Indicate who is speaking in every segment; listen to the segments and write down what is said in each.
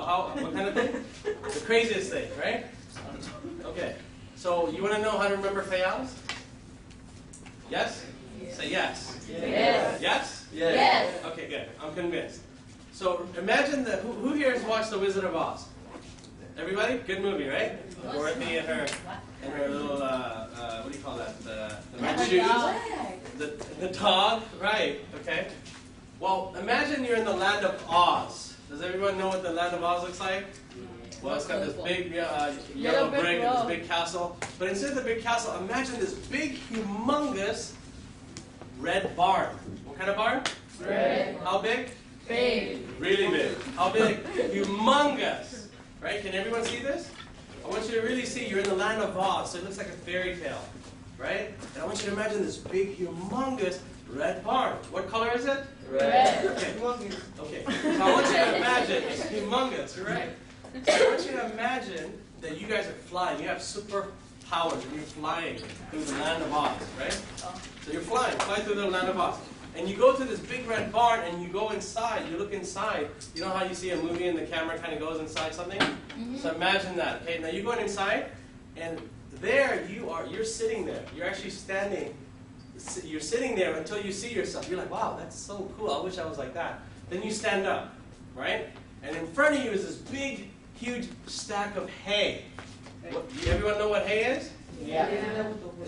Speaker 1: what kind of thing? The craziest thing, right? Okay. So you want to know how to remember Faiyaz? Yes? Yes? Say yes.
Speaker 2: Yes.
Speaker 1: Yes?
Speaker 2: Yes.
Speaker 1: Okay, good. I'm convinced. So imagine who here has watched The Wizard of Oz? Everybody? Good movie, right? Dorothy and her little what do you call that? The red shoes. The dog, right? Okay. Well, imagine you're in the land of Oz. Does everyone know what the land of Oz looks like? Well, it's got this big yellow brick and this big castle. But instead of the big castle, imagine this big, humongous red barn. What kind of barn?
Speaker 2: Red.
Speaker 1: How big?
Speaker 2: Big.
Speaker 1: Really big. How big? Humongous. Right? Can everyone see this? I want you to really see you're in the land of Oz, so it looks like a fairy tale. Right? And I want you to imagine this big, humongous red barn. What color is it?
Speaker 2: Red.
Speaker 1: Okay. Okay. So I want you to imagine it's humongous, right? So I want you to imagine that you guys are flying. You have superpowers and you're flying through the land of Oz, right? So you're fly through the land of Oz. And you go to this big red barn and you go inside, you look inside. You know how you see a movie and the camera kind of goes inside something? Mm-hmm. So imagine that. Okay, now you're going inside and there you're sitting there. You're actually standing. You're sitting there until you see yourself. You're like, wow, that's so cool. I wish I was like that. Then you stand up, right? And in front of you is this big, huge stack of hay. Everyone know what hay is?
Speaker 2: Yeah.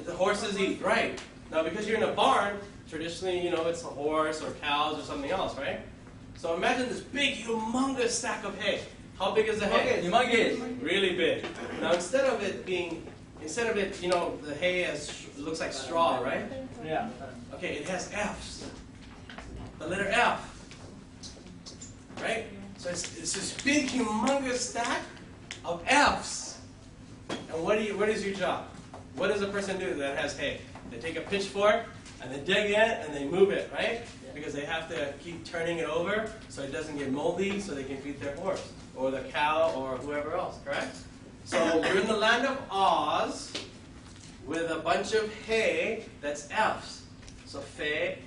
Speaker 1: The horses eat, right? Now, because you're in a barn, traditionally, you know, it's a horse or cows or something else, right? So imagine this big, humongous stack of hay. How big is the hay?
Speaker 2: Humongous.
Speaker 1: Really big. Now, instead of it, you know, the hay looks like straw, right?
Speaker 2: Yeah.
Speaker 1: Okay, it has F's. The letter F. Right? So it's this big, humongous stack of F's. And what is your job? What does a person do that has hay? They take a pitchfork and they dig in and they move it, right? Because they have to keep turning it over so it doesn't get moldy so they can feed their horse or the cow or whoever else, correct? So you're in the land of Oz with a bunch of hay that's F's. So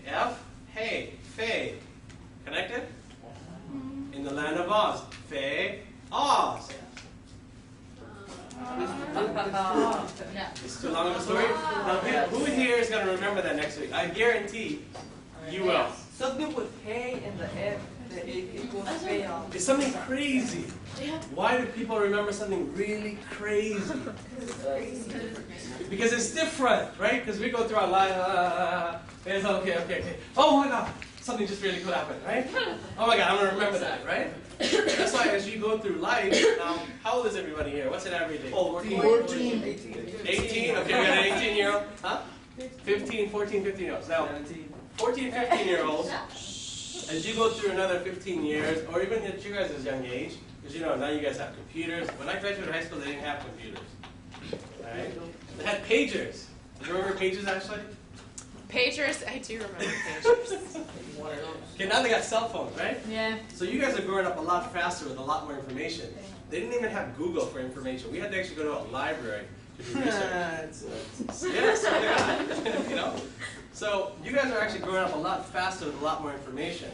Speaker 1: F, hay, Fay. Connected? In the land of Oz. Fay, Oz. It's too long of a story? Now, who here is going to remember that next week? I guarantee you will.
Speaker 3: Something with hay and the F, that it equals Faiyaz.
Speaker 1: It's something crazy. Why do people remember something really crazy? Because it's different, right? Because we go through our life, it's okay. Oh my God, something just really cool happened, right? Oh my God, I'm going to remember that, right? That's why as you go through life, how old is everybody here? What's an average age?
Speaker 3: 14.
Speaker 1: 18? Okay, we got an 18-year-old. Huh? 15, 14, 15-year-olds. Now, 14, 15-year-olds, as you go through another 15 years, or even at you guys' young age, because you know, now you guys have computers. When I graduated high school, they didn't have computers. Right? They had pagers. Do you remember pagers, actually?
Speaker 4: Pagers, I do remember pagers.
Speaker 1: Okay, now they got cell phones, right?
Speaker 4: Yeah.
Speaker 1: So you guys are growing up a lot faster with a lot more information. They didn't even have Google for information. We had to actually go to a library to do research. Yes, you know? So you guys are actually growing up a lot faster with a lot more information.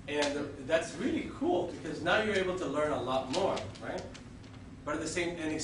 Speaker 1: And that's really cool because now you're able to learn a lot more, right? But at the same time,